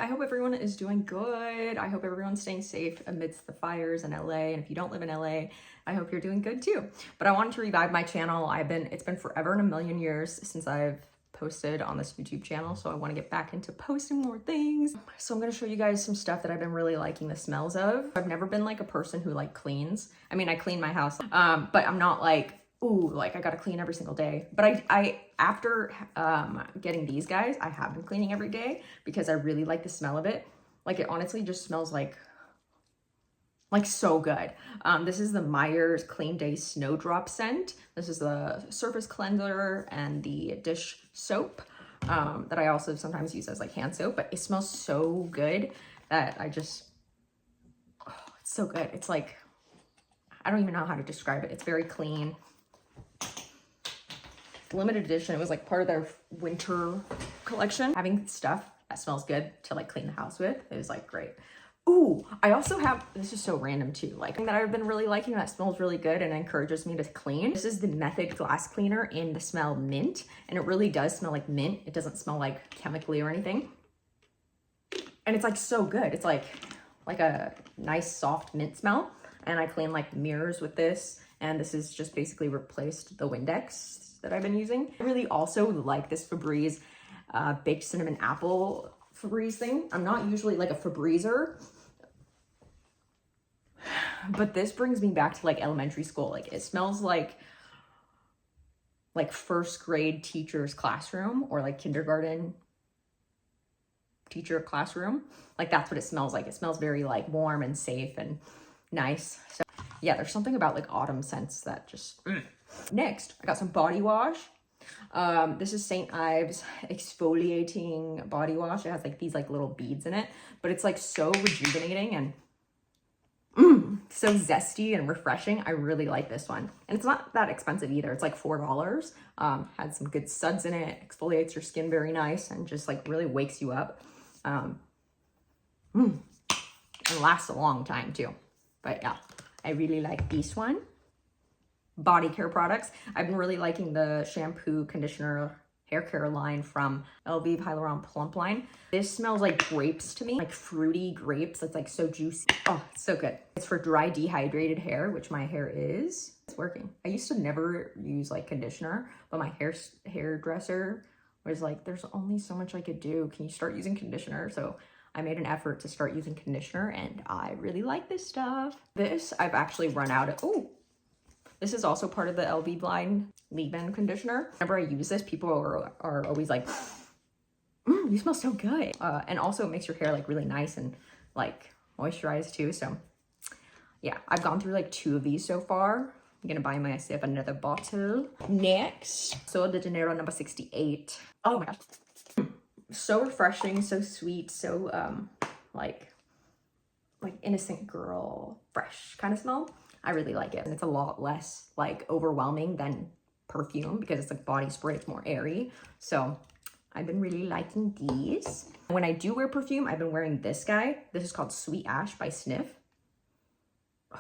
I hope everyone is doing good. I hope everyone's staying safe amidst the fires in LA. And if you don't live in LA, I hope you're doing good too. But I wanted to revive my channel. It's been forever and a million years since I've posted on this YouTube channel, so I want to get back into posting more things. So I'm going to show you guys some stuff that I've been really liking the smells of. I've never been like a person who like cleans. I mean, I clean my house, but I'm not like, ooh, like I gotta clean every single day. But I after getting these guys, I have been cleaning every day because I really like the smell of it. Like it honestly just smells like so good. This is the Meyer's Clean Day Snowdrop scent. This is the surface cleanser and the dish soap that I also sometimes use as like hand soap, but it smells so good that I just, oh, it's so good. It's like, I don't even know how to describe it. It's very clean. Limited edition. It was like part of their winter collection. Having stuff that smells good to like clean the house with, it was like great. Ooh, I also have, this is so random too, like that I've been really liking that smells really good and encourages me to clean. This is the Method Glass Cleaner in the smell mint, and it really does smell like mint. It doesn't smell like chemically or anything. And it's like so good. It's like a nice soft mint smell. And I clean like mirrors with this, and this is just basically replaced the Windex that I've been using. I really also like this Febreeze baked cinnamon apple Febreeze thing. I'm not usually like a Febreezer, but this brings me back to like elementary school. Like it smells like first grade teacher's classroom or like kindergarten teacher classroom. Like that's what it smells like. It smells very like warm and safe and nice. So yeah, there's something about like autumn scents that just Next, I got some body wash. This is St. Ives Exfoliating body wash. It has like these like little beads in it, but it's like so rejuvenating and so zesty and refreshing. I really like this one. And it's not that expensive either. It's like $4. Had some good suds in it, exfoliates your skin very nice and just like really wakes you up. And lasts a long time too. But yeah, I really like this one. Body care products. I've been really liking the shampoo, conditioner, hair care line from Elvive Hyaluron Plump line. This smells like grapes to me, like fruity grapes. It's like so juicy. Oh, it's so good. It's for dry, dehydrated hair, which my hair is. It's working. I used to never use like conditioner, but my hairdresser was like, there's only so much I could do. Can you start using conditioner? So I made an effort to start using conditioner, and I really like this stuff. This I've actually run out of. Oh, this is also part of the Elvive line leave-in conditioner. Whenever I use this, people are always like, you smell so good. And also it makes your hair like really nice and like moisturized too. So yeah, I've gone through like 2 of these so far. I'm gonna buy myself another bottle. Next, Sol de Janeiro number 68. Oh my gosh. So refreshing, so sweet, so like innocent girl, fresh kind of smell. I really like it. And it's a lot less like overwhelming than perfume because it's like body spray, it's more airy. So I've been really liking these. When I do wear perfume, I've been wearing this guy. This is called Sweet Ash by Snif. Oh,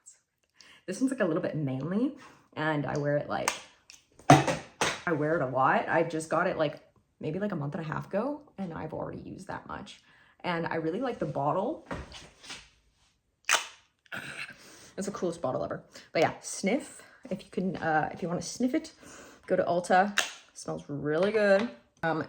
it's so good. This one's like a little bit manly, and I wear it a lot. I just got it like maybe like a month and a half ago, and I've already used that much. And I really like the bottle. It's the coolest bottle ever. But yeah, Snif. If you want to sniff it, go to Ulta. It smells really good.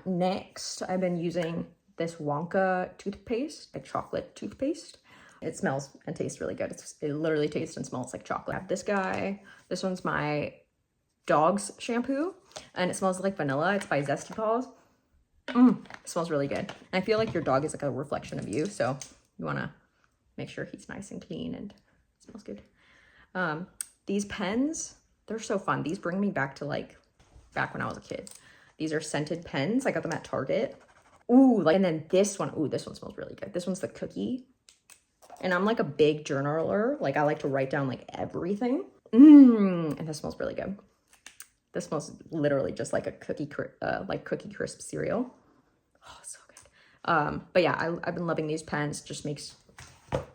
Next, I've been using this Wonka toothpaste, like chocolate toothpaste. It smells and tastes really good. It literally tastes and smells like chocolate. I have this guy. This one's my dog's shampoo, and it smells like vanilla. It's by Zesty Paws. It smells really good. And I feel like your dog is like a reflection of you, so you want to make sure he's nice and clean and smells good. These pens, they're so fun. These bring me back to like back when I was a kid. These are scented pens. I got them at Target. Ooh, like, and then this one, ooh, this one smells really good. This one's the cookie. And I'm like a big journaler. Like I like to write down like everything. And this smells really good. This smells literally just like a cookie crisp cereal. Oh, so good. But yeah, I've been loving these pens. Just makes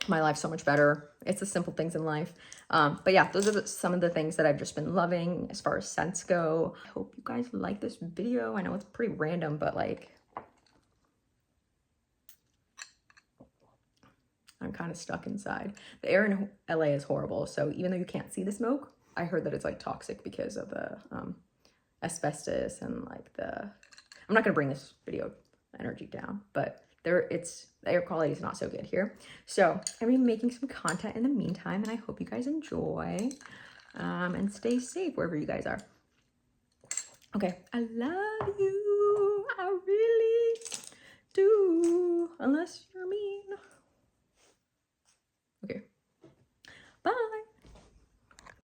my life so much better. It's the simple things in life. But yeah, those are some of the things that I've just been loving as far as scents go. I hope you guys like this video. I know it's pretty random, but like I'm kind of stuck inside. The air in LA is horrible. So even though you can't see the smoke, I heard that it's like toxic because of the asbestos and like the, I'm not going to bring this video energy down, but the air quality is not so good here. So I'm gonna be making some content in the meantime, and I hope you guys enjoy and stay safe wherever you guys are. Okay, I love you. I really do. Unless